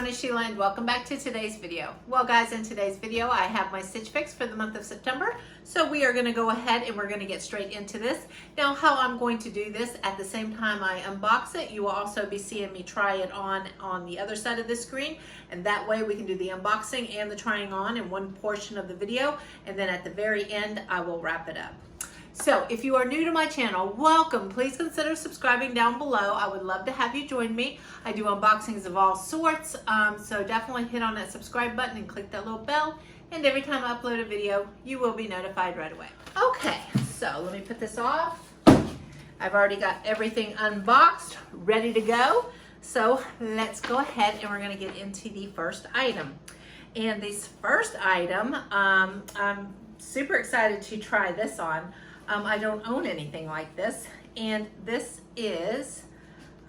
everyone, it's Sheila and welcome back to today's video. Well guys, in today's video I have my stitch fix for the month of September. So we are going to go ahead and we're going to get straight into this. Now how I'm going to do this, at the same time I unbox it, you will also be seeing me try it on the other side of the screen, and that way we can do the unboxing and the trying on in one portion of the video, and then at the very end I will wrap it up. So if you are new to my channel, welcome. Please consider subscribing down below. I would love to have you join me. I do unboxings of all sorts, so definitely hit on that subscribe button and click that little bell, and every time I upload a video, you will be notified right away. Okay, so let me put this off. I've already got everything unboxed, ready to go. So let's go ahead and we're gonna get into the first item. And this first item, I'm super excited to try this on. I don't own anything like this, and this is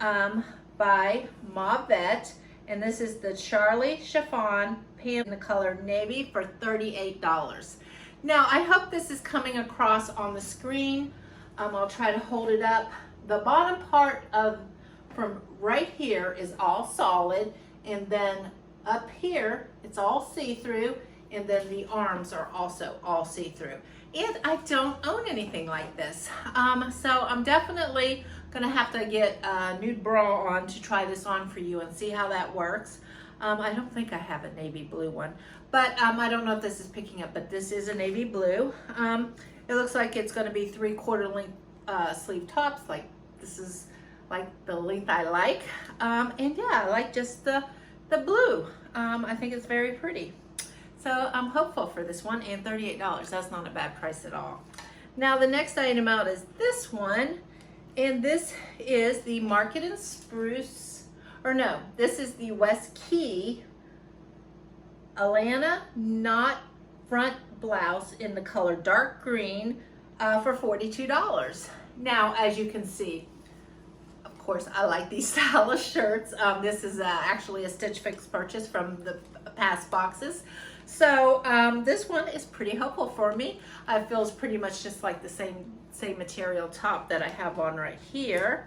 by Mauvette, and this is the Chiffon Pam in the color navy for $38. Now I hope this is coming across on the screen. I'll try to hold it up. The bottom part from right here is all solid, and then up here it's all see-through, and then the arms are also all see-through. And I don't own anything like this. So I'm definitely gonna have to get a nude bra on to try this on for you and see how that works. I don't think I have a navy blue one, but I don't know if this is picking up, but this is a navy blue. It looks like it's gonna be 3/4 length sleeve tops. Like, this is like the length I like. And yeah, I like just the blue. I think it's very pretty. So I'm hopeful for this one, and $38, that's not a bad price at all. Now the next item out is this one, and this is the Market and Spruce, or no, this is the West Key Alana knot front blouse in the color dark green for $42. Now, as you can see, of course, I like these stylish shirts. This is actually a Stitch Fix purchase from the past boxes. So this one is pretty helpful for me. It feels pretty much just like the same material top that I have on right here,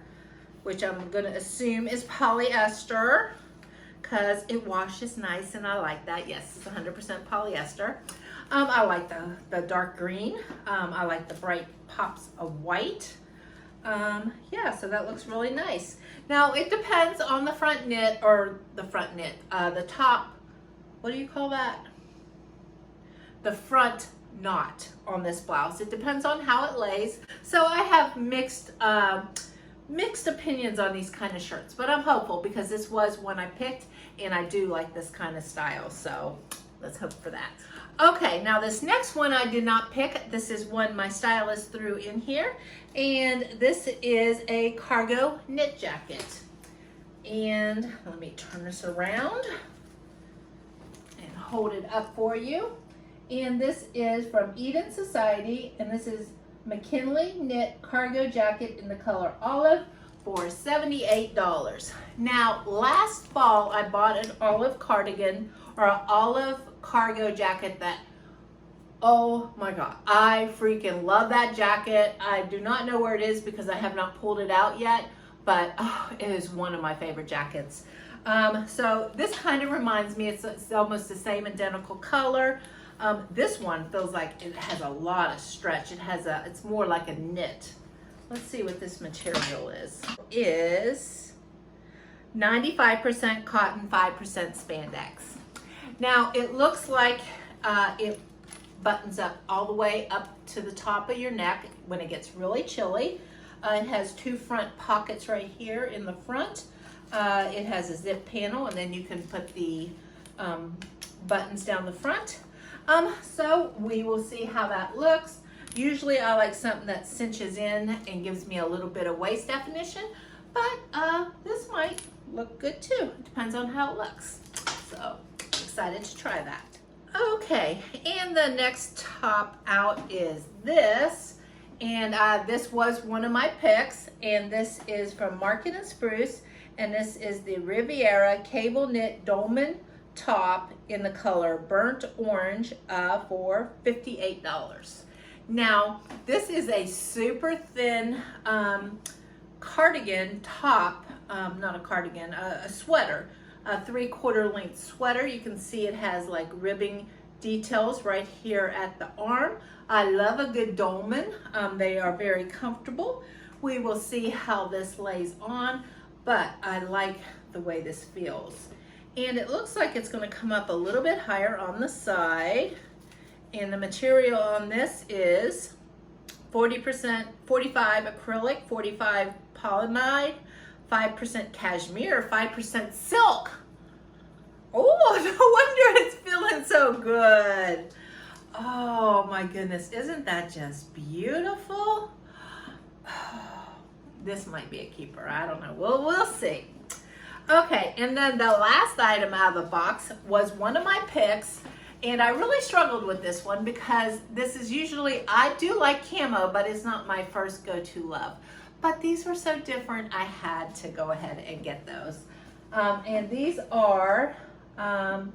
which I'm gonna assume is polyester because it washes nice, and I like that. Yes, it's 100% polyester. I like the dark green. I like the bright pops of white. Yeah, so that looks really nice. Now it depends on the front knit, or the top, what do you call that? The front knot on this blouse. It depends on how it lays. So I have mixed opinions on these kind of shirts, but I'm hopeful because this was one I picked, and I do like this kind of style. So let's hope for that. Okay, now this next one I did not pick. This is one my stylist threw in here, and this is a cargo knit jacket. And let me turn this around and hold it up for you. And this is from Eden Society, and this is McKinley knit cargo jacket in the color olive for $78. Now last fall I bought an olive cardigan, or an olive cargo jacket that, oh my god, I freaking love that jacket. I do not know where it is because I have not pulled it out yet, but oh, it is one of my favorite jackets. So this kind of reminds me, it's almost the same identical color. This one feels like it has a lot of stretch. It's more like a knit. Let's see what this material is. It is 95% cotton, 5% spandex. Now it looks like it buttons up all the way up to the top of your neck when it gets really chilly. It has two front pockets right here in the front. It has a zip panel, and then you can put the buttons down the front. So we will see how that looks. Usually I like something that cinches in and gives me a little bit of waist definition, but this might look good too. It depends on how it looks. So excited to try that. Okay, and the next top out is this, and this was one of my picks, and this is from Market and Spruce, and this is the Riviera cable knit dolman top in the color burnt orange for $58. Now this is a super thin cardigan top, not a cardigan, a sweater a 3/4 length sweater. You can see it has like ribbing details right here at the arm. I love a good dolman. They are very comfortable. We will see how this lays on, but I like the way this feels. And it looks like it's going to come up a little bit higher on the side. And the material on this is 40%, 45 acrylic, 45 polyamide, 5% cashmere, 5% silk. Oh, no wonder it's feeling so good. Oh my goodness, isn't that just beautiful? This might be a keeper, I don't know. We'll see. Okay, and then the last item out of the box was one of my picks, and I really struggled with this one because this is usually, I do like camo, but it's not my first go-to love. But these were so different, I had to go ahead and get those. And these are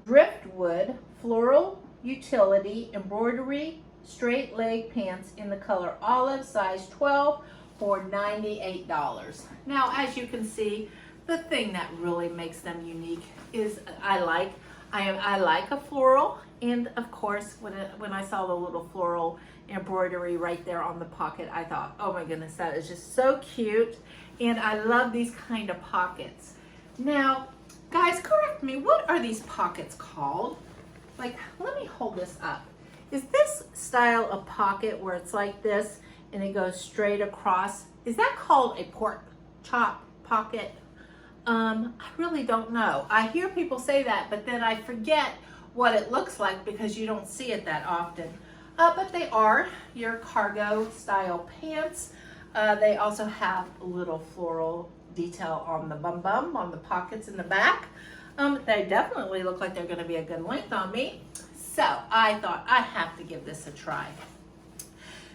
Driftwood Floral Utility Embroidery Straight Leg Pants in the color olive, size 12, for $98. Now, as you can see, the thing that really makes them unique is I like a floral, and of course when I saw the little floral embroidery right there on the pocket, I thought, oh my goodness, that is just so cute. And I love these kind of pockets. Now guys, correct me, what are these pockets called? Like, let me hold this up. Is this style of pocket where it's like this and it goes straight across, is that called a pork chop pocket? I really don't know. I hear people say that, but then I forget what it looks like because you don't see it that often. But they are your cargo style pants. They also have a little floral detail on the bum, on the pockets in the back. They definitely look like they're going to be a good length on me. So I thought I have to give this a try.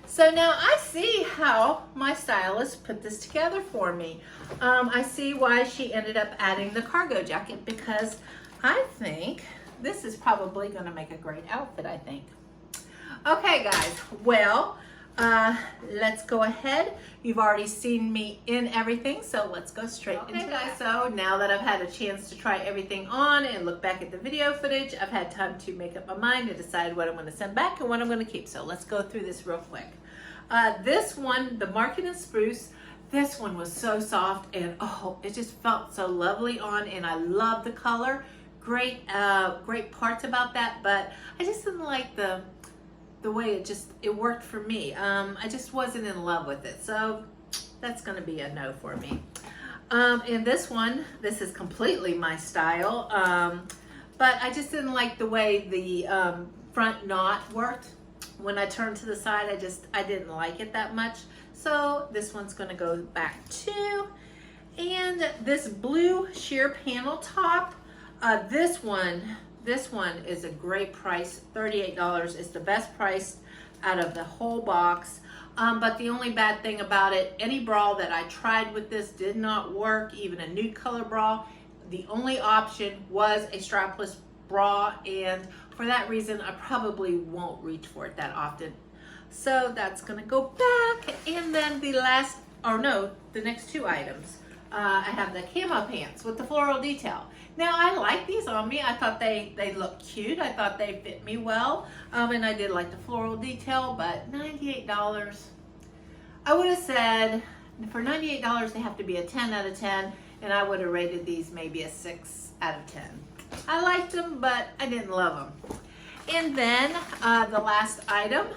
So now I see how my stylist put this together for me. I see why she ended up adding the cargo jacket, because I think this is probably going to make a great outfit, I think. Okay guys, well, let's go ahead. You've already seen me in everything, so let's go straight into guys. So now that I've had a chance to try everything on and look back at the video footage, I've had time to make up my mind and decide what I'm going to send back and what I'm going to keep. So let's go through this real quick. This one, the Market and Spruce, this one was so soft, and oh, it just felt so lovely on, and I love the color. Great parts about that, but I just didn't like the way it worked for me. I just wasn't in love with it, so that's gonna be a no for me. And this one, this is completely my style, but I just didn't like the way the front knot worked. When I turned to the side, I didn't like it that much, so this one's gonna go back too. And this blue sheer panel top, this one is a great price, $38. It's the best price out of the whole box. But the only bad thing about it, any bra that I tried with this did not work, even a nude color bra. The only option was a strapless bra, and for that reason, I probably won't reach for it that often. So that's gonna go back. And then the next two items. I have the camo pants with the floral detail. Now I like these on me. I thought they look cute. I thought they fit me well. And I did like the floral detail, but $98. I would have said for $98 they have to be a 10 out of 10, and I would have rated these maybe a 6 out of 10. I liked them, but I didn't love them. And then the last item,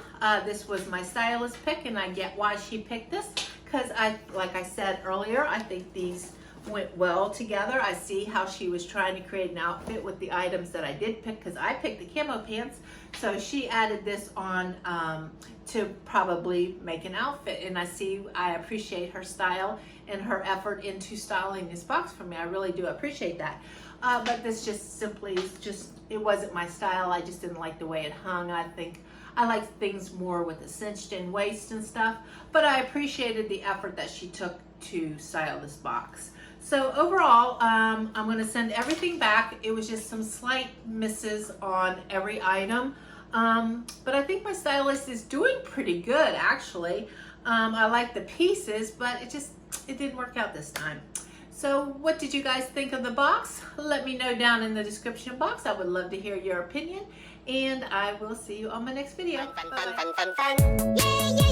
this was my stylist pick, and I get why she picked this, because like I said earlier, I think these went well together. I see how she was trying to create an outfit with the items that I did pick, because I picked the camo pants, so she added this on to probably make an outfit. And I appreciate her style and her effort into styling this box for me. I really do appreciate that. But this just simply, it wasn't my style. I just didn't like the way it hung. I think I like things more with a cinched in waist and stuff, but I appreciated the effort that she took to style this box. So overall, I'm going to send everything back. It was just some slight misses on every item, but I think my stylist is doing pretty good, actually. I like the pieces, but it didn't work out this time. So what did you guys think of the box? Let me know down in the description box. I would love to hear your opinion, and I will see you on my next video. Bye-bye. Yeah, yeah.